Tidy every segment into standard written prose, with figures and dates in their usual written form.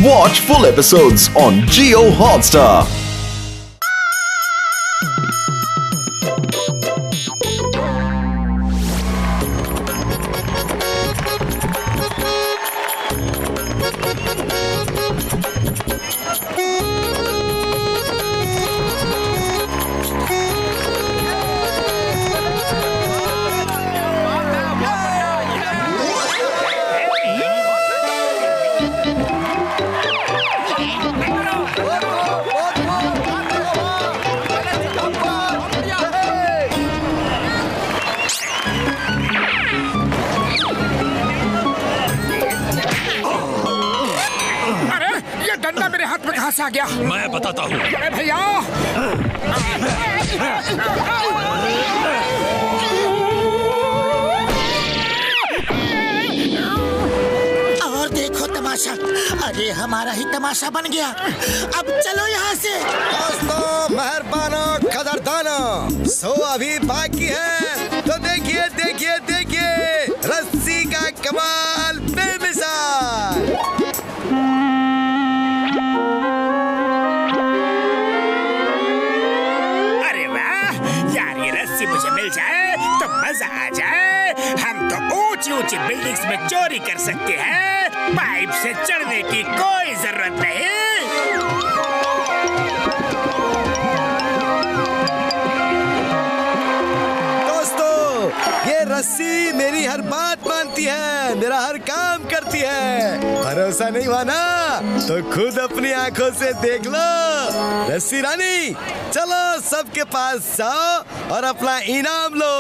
Watch full episodes on Jio Hotstar. आ गया। मैं बताता हूँ। अरे भैया, और देखो तमाशा। अरे हमारा ही तमाशा बन गया। अब चलो यहाँ से। दोस्तों, मेहरबानो, कदरदानो, सो अभी बाकी है तो देखिए देखिए देखिए रस्सी का कमाल बेमिसाल। मुझे मिल जाए तो मजा आ जाए। हम तो ऊंची ऊंची बिल्डिंग्स में चोरी कर सकते हैं, पाइप से चढ़ने की कोई जरूरत नहीं। दोस्तों, ये रस्सी मेरी हर बात मानती है, मेरा हर काम करती है। भरोसा नहीं हुआ ना तो खुद अपनी आंखों से देख लो। रस्सी रानी, चलो सबके पास जाओ और अपना इनाम लो।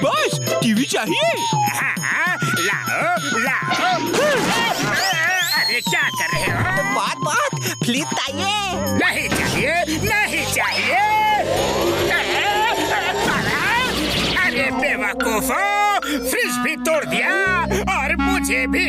बस टीवी चाहिए। हाँ, लाओ लाओ। अरे क्या कर रहे हो? बात प्लीज चाहिए। नहीं चाहिए, नहीं चाहिए। अरे बेवकूफो, फ्रिज भी तोड़ दिया और मुझे भी।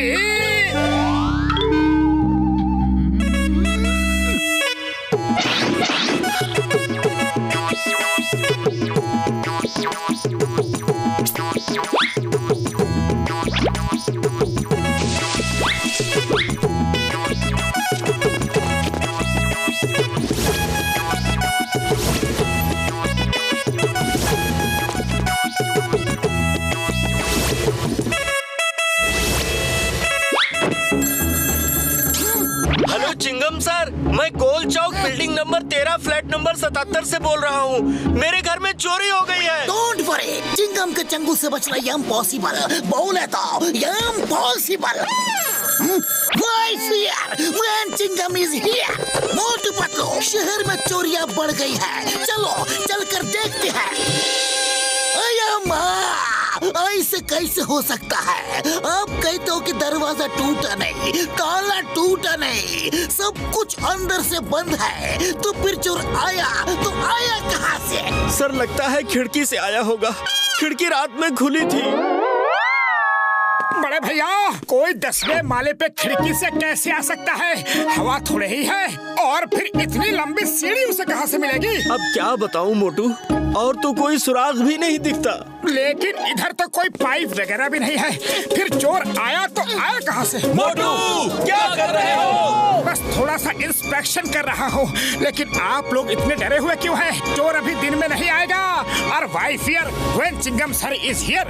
चिंगम सर, मैं गोल चौक बिल्डिंग नंबर 13 फ्लैट नंबर 77 से बोल रहा हूँ। मेरे घर में चोरी हो गई है। डोंट वरी, चिंगम के चंगू से बचना इम्पॉसिबल। बोले तो impossible. When Chingum is here, Motu Patlu, शहर में चोरियां बढ़ गई है। चलो चलकर देखते हैं। ऐसे कैसे हो सकता है? आप कहते हो कि दरवाजा टूटा नहीं, ताला टूटा नहीं, सब कुछ अंदर से बंद है, तो फिर चोर आया तो आया कहाँ से? सर, लगता है खिड़की से आया होगा। खिड़की रात में खुली थी। बड़े भैया, कोई 10वें माले पे खिड़की से कैसे आ सकता है? हवा थोड़े ही है, और फिर इतनी लंबी सीढ़ी उसे कहाँ से मिलेगी? अब क्या बताऊं मोटू, और तो कोई सुराग भी नहीं दिखता। लेकिन इधर तो कोई पाइप वगैरह भी नहीं है। फिर चोर आया तो आया कहाँ से? मोटू, क्या कर रहे हो? बस थोड़ा सा इंस्पेक्शन कर रहा हूँ। लेकिन आप लोग इतने डरे हुए क्यों हैं? चोर अभी दिन में नहीं आएगा, और why fear when Chingam sir is here?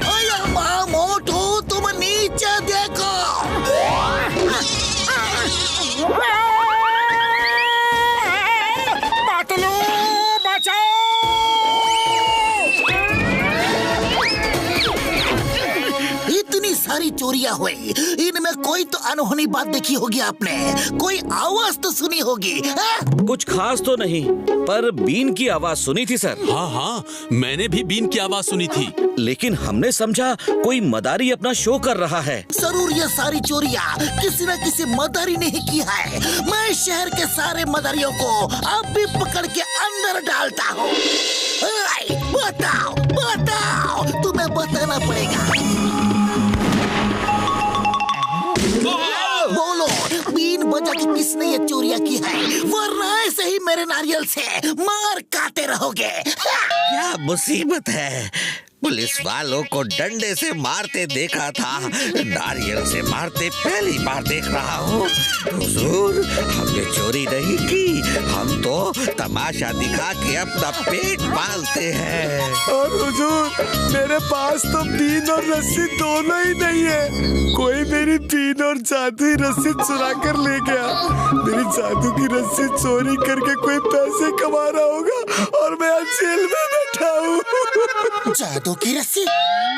मोटू तुम नीचे देखो। पतलू बचाओ! इतनी सारी चोरियां हुई, इनमें कोई तो अनहोनी बात देखी होगी आपने, कोई आवाज तो सुनी होगी। कुछ खास तो नहीं, पर बीन की आवाज सुनी थी सर। हाँ हाँ, मैंने भी बीन की आवाज सुनी थी। लेकिन हमने समझा कोई मदारी अपना शो कर रहा है। जरूर ये सारी चोरियां किसी न किसी मदारी ने ही की है। मैं शहर के सारे मदारियों को अब भी पकड़ के अंदर डालता हूँ। बताओ बताओ, तुम्हें बताना पड़ेगा। बोलो, बीन बजा के किसने ये चोरियां की है, वरना ऐसे ही मेरे नारियल से मार खाते रहोगे। क्या मुसीबत है, पुलिस वालों को डंडे से मारते देखा था, नारियल से मारते पहली बार देख रहा हूँ। हुजूर, हमने चोरी नहीं की, हम तो तमाशा दिखा के अपना पेट पालते हैं। और हुजूर, मेरे पास तो बीन और रस्सी दोनों ही नहीं है। कोई मेरी बीन और जादुई रस्सी चुरा कर ले गया। मेरी जादू की रस्सी चोरी करके कोई पैसे कमा रहा होगा और मैं जेल में बैठा हूँ। जादू की रस्सी?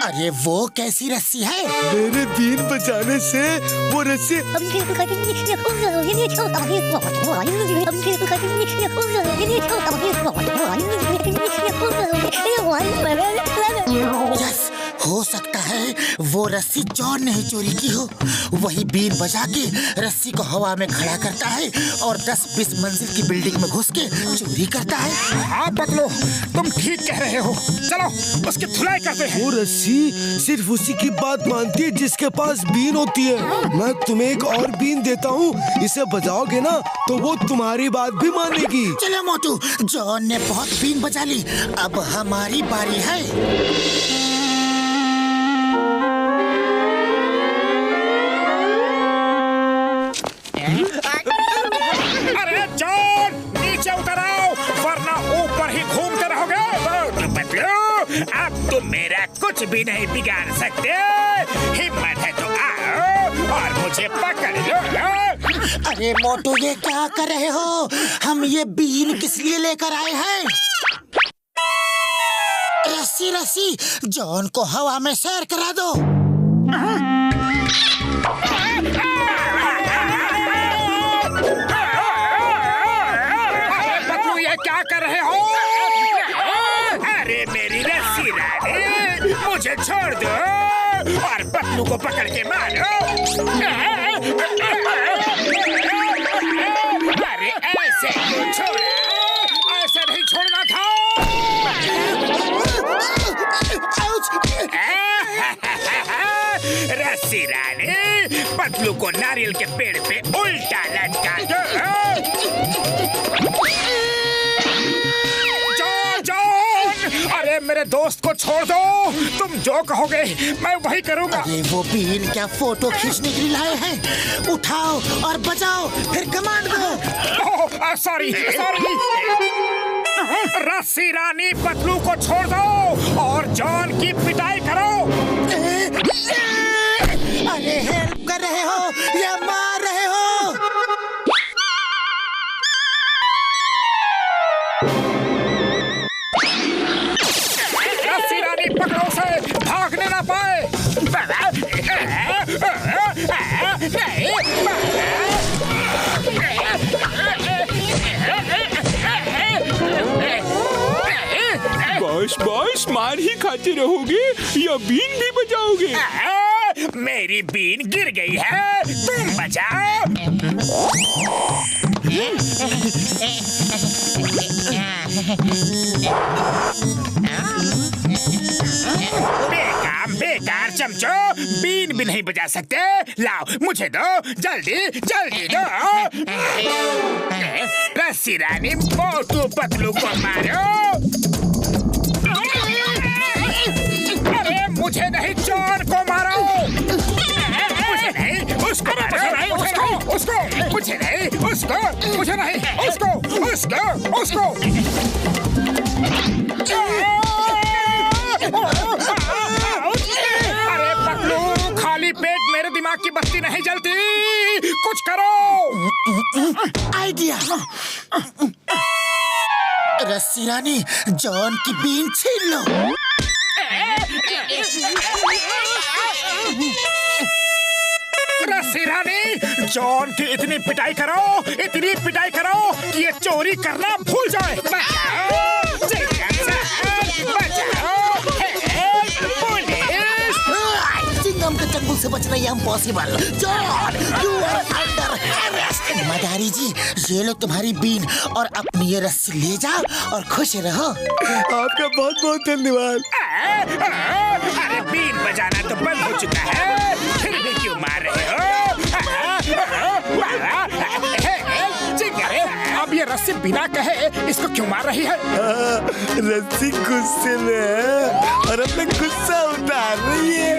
अरे वो कैसी रस्सी है? मेरे बीन बजाने से वो रस्सी यस, हो सकता है वो रस्सी जॉन ने ही चोरी की हो। वही बीन बजा के रस्सी को हवा में खड़ा करता है और 10-20 मंजिल की बिल्डिंग में घुस के चोरी करता है। हाँ पतलू, तुम ठीक कह रहे हो। चलो उसकी धुलाई करते हैं। वो रस्सी सिर्फ उसी की बात मानती है जिसके पास बीन होती है। मैं तुम्हें एक और बीन देता हूँ, इसे बजाओगे ना तो वो तुम्हारी बात भी मानेगी। चलो मोटू, जॉन ने बहुत बीन बजा ली, अब हमारी बारी है। अरे जॉन, नीचे उतर आओ, वरना ऊपर ही घूमते रहोगे। पतलू, अब तुम मेरा कुछ भी नहीं बिगाड़ सकते। हिम्मत है तो आओ और मुझे पकड़ लो। अरे मोटू, ये क्या कर रहे हो? हम ये बीन किस लिए लेकर आए हैं? रस्सी रस्सी, जॉन को हवा में सैर करा दो। पतलू, ये क्या कर रहे हो? अरे मेरी रस्सी रानी, मुझे छोड़ दो और पतलू को पकड़ के मारो। अरे ऐसे क्यों छोड़ा? ऐसे नहीं छोड़ना था। रस्सी रानी, पतलू को नारियल के पेड़ पे उल्टा लटका दो। जॉन, अरे मेरे दोस्त को छोड़ दो। तुम जो कहोगे मैं वही करूँगा। अरे वो बीन क्या फोटो खींचने के लिए लाए हैं? उठाओ और बजाओ, फिर कमांड दो। Sorry sorry. रस्सी रानी, पतलू को छोड़ दो और जॉन की पिटाई करो। अरे हेल्प कर रहे हो या मार रहे हो? रस्सी रानी, पकड़ो उसे, भागने ना पाए। बस बस, मार ही खाते रहोगे या बीन भी बजाओगे? मेरी बीन गिर गई है, तुम बजाओ। बेकार बेकार चमचो, बीन भी नहीं बजा सकते। लाओ मुझे दो, जल्दी जल्दी दो। रस्सी रानी, मोटू पतलू को मारो। अरे मुझे नहीं, जॉन को मारो। मुझे नहीं, उसको मारो। उसको मुझे नहीं, उसको मुझे नहीं, उसको उसको उसको। बत्ती नहीं जलती, कुछ करो। आइडिया। रस्सी रानी, जॉन की बीन छीन लो। रस्सी रानी, जॉन की इतनी पिटाई करो कि ये चोरी करना भूल जाए। बचाओ, चिंगम के चंगुल से बचना impossible. John, you are under arrest. Madari ji, ये लो तुम्हारी बीन और अपनी ये रस्सी ले जाओ और खुश रहो। आपका बहुत बहुत धन्यवाद। अरे बीन बजाना तो बंद हो चुका है, फिर भी क्यों मार रहे हो? अब ये रस्सी बिना कहे इसको क्यों मार रही है? रस्सी गुस्से में है और अपना गुस्सा उतार रही है।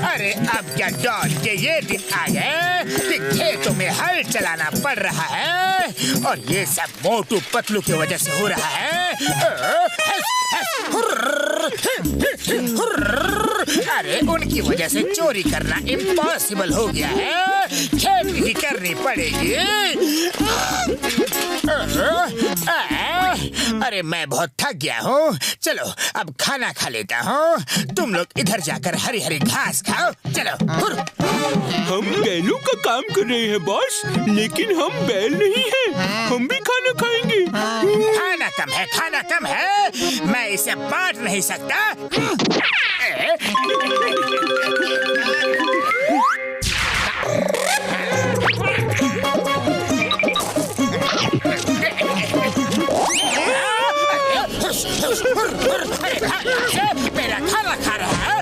अरे अब क्या डॉन के ये दिन आ गए कि खेतों में हल चलाना पड़ रहा है और ये सब मोटू पतलू की वजह से हो रहा है। अरे उनकी वजह से चोरी करना इम्पॉसिबल हो गया है, खेती ही करनी पड़ेगी। अरे मैं बहुत थक गया हूँ, चलो अब खाना खा लेता हूँ। तुम लोग इधर जाकर हरी हरी घास खाओ, चलो। हम बैलों का काम कर रहे हैं बॉस, लेकिन हम बैल नहीं हैं। हम भी खाना खाएंगे। खाना कम है, मैं इसे बांट नहीं सकता। मेरा खाना खा रहा है।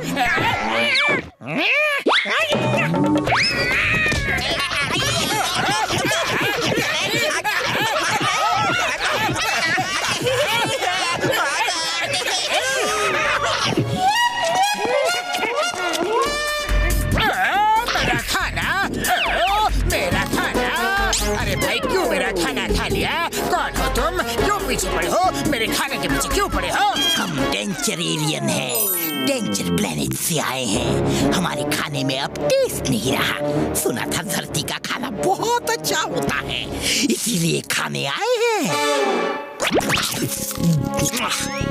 अरे भाई, क्यों मेरा खाना खा लिया? कौन हो तुम? क्यों पीछे पड़े हो? मेरे खाने के पीछे क्यों पड़े हो? हम डेंजर एलियन हैं, डेंजर प्लेनेट से आए हैं। हमारे खाने में अब टेस्ट नहीं रहा। सुना था धरती का खाना बहुत अच्छा होता है, इसीलिए खाने आए हैं।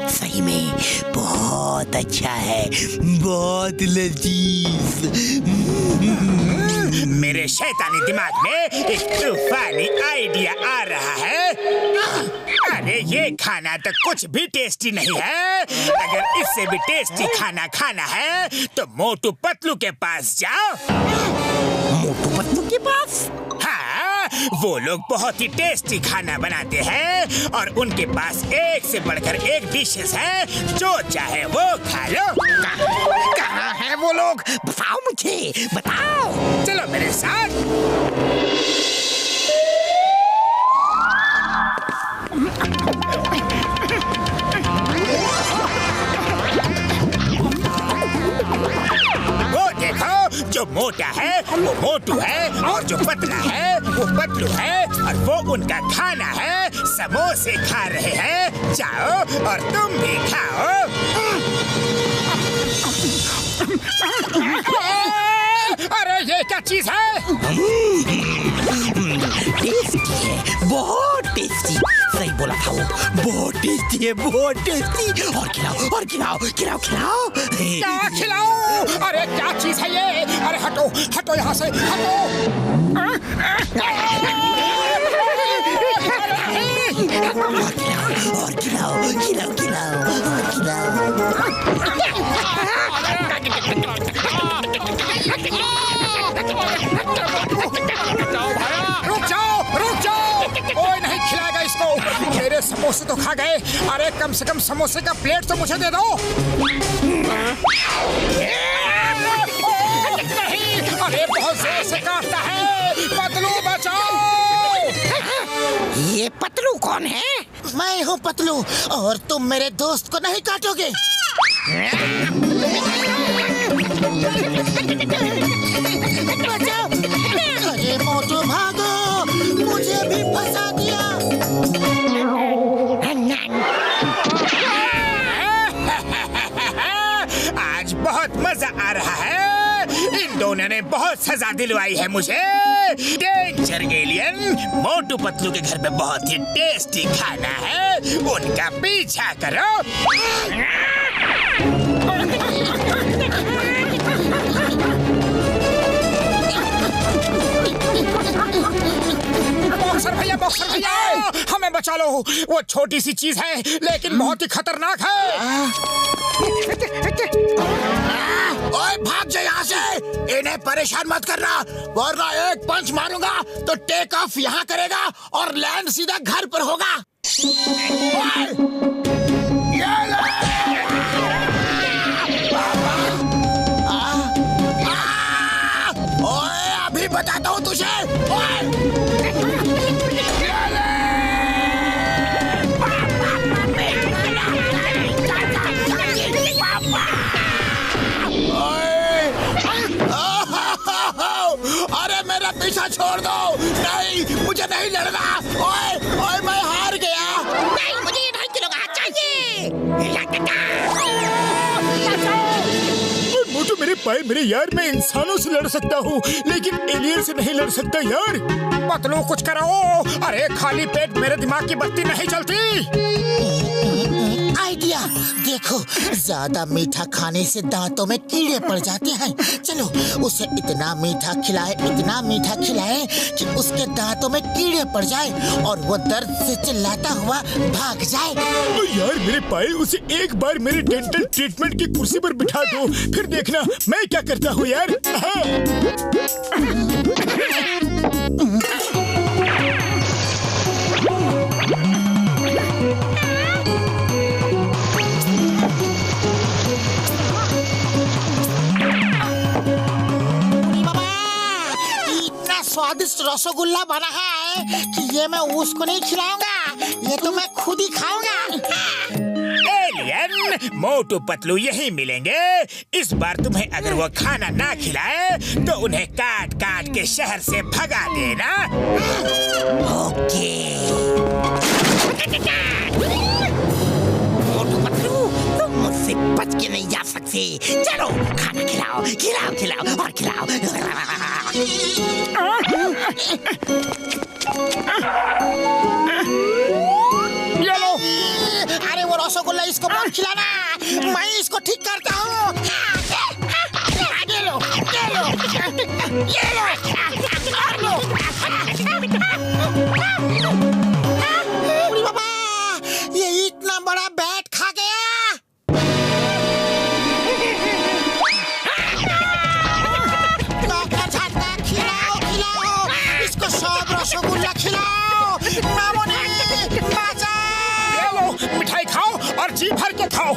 सही में बहुत अच्छा है, बहुत लजीज। मेरे शैतानी दिमाग में एक तूफानी आइडिया आ रहा है। अरे ये खाना तो कुछ भी टेस्टी नहीं है। अगर इससे भी टेस्टी खाना खाना है तो मोटू पतलू के पास जाओ। मोटू पतलू के पास? हाँ, वो लोग बहुत ही टेस्टी खाना बनाते हैं और उनके पास एक से बढ़कर एक डिशेस है, जो चाहे वो खा लो। कहाँ है वो लोग? बताओ मुझे, बताओ। चलो मेरे साथ। वो देखो, जो मोटा है वो मोटू है और जो पतला है वो पतलू है और वो उनका खाना है। समोसे खा रहे हैं, जाओ और तुम भी खाओ। अरे ये क्या चीज है? टेस्टी है, बहुत टेस्टी। सही बोला था वो, बहुत टेस्टी है, बहुत टेस्टी। और खिलाओ और खिलाओ, खिलाओ खिलाओ। क्या खिलाओ? अरे क्या चीज है ये? अरे हटो हटो यहाँ से, हटो। और खिलाओ, खिलाओ खिलाओ और खिलाओ। रुक जाओ, कोई नहीं खिलाएगा इसको। मेरे समोसे तो खा गए। अरे कम से कम समोसे का प्लेट तो मुझे दे दो। नहीं, अरे बहुत जोर से काटता है। पतलू बचाओ। ये पतलू कौन है? मैं हूँ पतलू, और तुम मेरे दोस्त को नहीं काटोगे। बचाओ। अरे मोटू बहुत मजा आ रहा है। इन दोनों ने बहुत सजा दिलवाई है मुझे। डेंजर एलियन, मोटू पतलू के घर में बहुत ही टेस्टी खाना है, उनका पीछा करो। बॉक्सर भैया, हमें बचा लो। वो छोटी सी चीज है लेकिन बहुत ही खतरनाक है। ओए भाग जा यहाँ से, इन्हें परेशान मत करना, वरना एक पंच मारूंगा तो टेक ऑफ यहाँ करेगा और लैंड सीधा घर पर होगा। ये ले! ओए अभी बताता हूँ तुझे। अरे मेरा पीछा छोड़ दो। नहीं, मुझे नहीं लड़ना। ओए ओए मैं हार गया। नहीं, मुझे ये 2.5 किलो का चाहिए। मोटू मेरे पाए मेरे यार, मैं इंसानों से लड़ सकता हूँ लेकिन एलियन से नहीं लड़ सकता यार। पतलू कुछ कराओ। अरे खाली पेट मेरे दिमाग की बत्ती नहीं चलती। आइडिया देखो, ज्यादा मीठा खाने से दांतों में कीड़े पड़ जाते हैं। चलो उसे इतना मीठा खिलाए कि उसके दांतों में कीड़े पड़ जाए और वो दर्द से चिल्लाता हुआ भाग जाए। यार मेरे पाए, उसे एक बार मेरे डेंटल ट्रीटमेंट की कुर्सी पर बिठा दो, फिर देखना मैं क्या करता हूँ यार। स्वादिष्ट रसगुल्ला बना है कि ये मैं उसको नहीं खिलाऊंगा, ये तो मैं खुद ही खाऊंगा। एलियन, मोटू पतलू यही मिलेंगे। इस बार तुम्हें अगर वो खाना ना खिलाए तो उन्हें काट काट के शहर से भगा देना। ओके। मोटू पतलू, तुम मुझसे बच के नहीं जा सकते। चलो खाना खिलाओ खिलाओ खिलाओ और खिलाओ। ये लो। अरे वो रसगुल्ला इसको मत खिलाना, मैं इसको ठीक करता हूँ। ये लो, ये लो, ये लो। बाबा, ये इतना बड़ा बैट खा गया। रसगुल्ला खिलाओ। मामोनी बाजा। ये लो, मिठाई खाओ और जी भर के खाओ।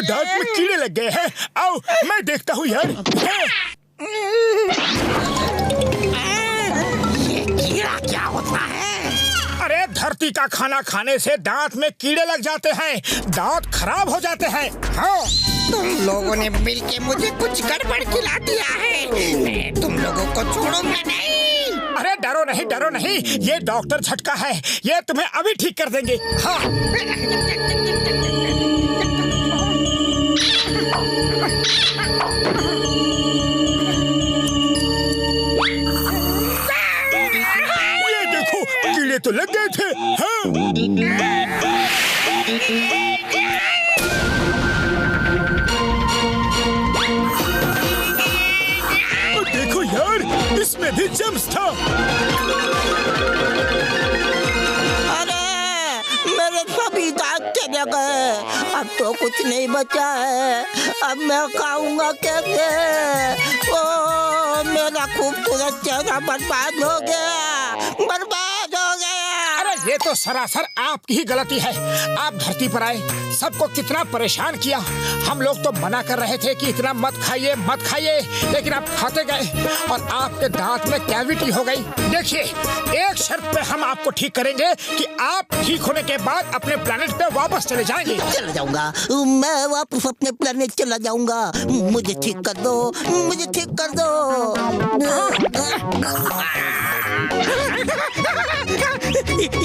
दांत में कीड़े लग गए हैं। आओ मैं देखता हूँ यार। ये कीड़ा क्या होता है? अरे धरती का खाना खाने से दांत में कीड़े लग जाते हैं, दांत खराब हो जाते हैं। हाँ, तुम लोगों ने मिलके मुझे कुछ गड़बड़ खिला दिया है। मैं तुम लोगों को छोड़ूंगा नहीं। अरे डरो नहीं, ये डॉक्टर झटका है, ये तुम्हें अभी ठीक कर देंगे। हाँ। ये देखो, कीड़े तो लग गए थे। हाँ। देखो यार, इसमें भी जम्स था। अरे मैं मेरे सभी दांत चले गए। अब तो कुछ नहीं बचा है। अब मैं खाऊंगा कैसे? ओ मेरा खूबसूरत चेहरा बर्बाद हो गया, बर्बाद हो गया। अरे ये तो सरासर आपकी ही गलती है। आप धरती पर आए, सबको कितना परेशान किया। हम लोग तो मना कर रहे थे कि इतना मत खाइए मत खाइए, लेकिन आप खाते गए और आपके दांत में कैविटी हो गई। देखिए, एक शर्त पे हम आपको ठीक करेंगे कि आप ठीक होने के बाद अपने प्लेनेट पे वापस चले जाएंगे। चला जाऊंगा, मैं वापस अपने प्लेनेट चला जाऊंगा। मुझे ठीक कर दो, मुझे ठीक कर दो।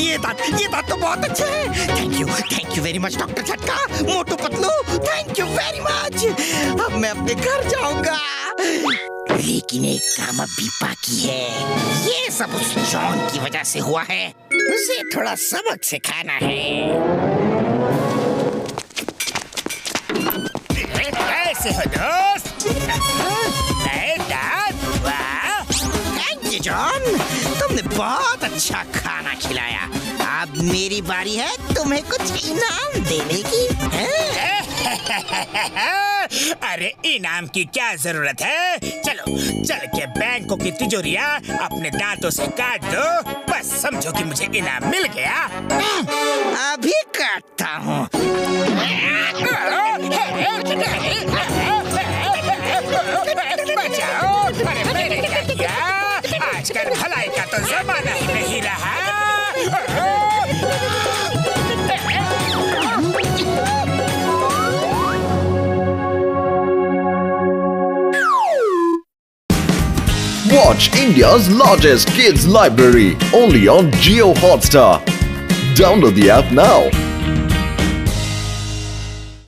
ये बात तो बहुत अच्छे है। Thank you very much doctor Jhatka, Motu Patlu, thank you very much. अब मैं अपने घर जाऊंगा, लेकिन एक काम अभी बाकी है। ये सब उस जॉन की वजह से हुआ है। उसे थोड़ा सबक सिखाना है। कैसे हो दोस्त? नए दांत, वाह! थैंक यू जॉन, तुमने बहुत अच्छा खाना खिलाया। अब मेरी बारी है तुम्हें कुछ इनाम देने की। अरे इनाम की क्या जरूरत है? चलो चल के बैंकों की तिजोरियां अपने दांतों से काट दो, बस समझो कि मुझे इनाम मिल गया। अभी काटता हूँ। बचाओ! अरे मैंने क्या किया? आजकल भलाई का तो जमाना ही नहीं रहा। Watch India's largest kids library only on Jio Hotstar. Download the app now.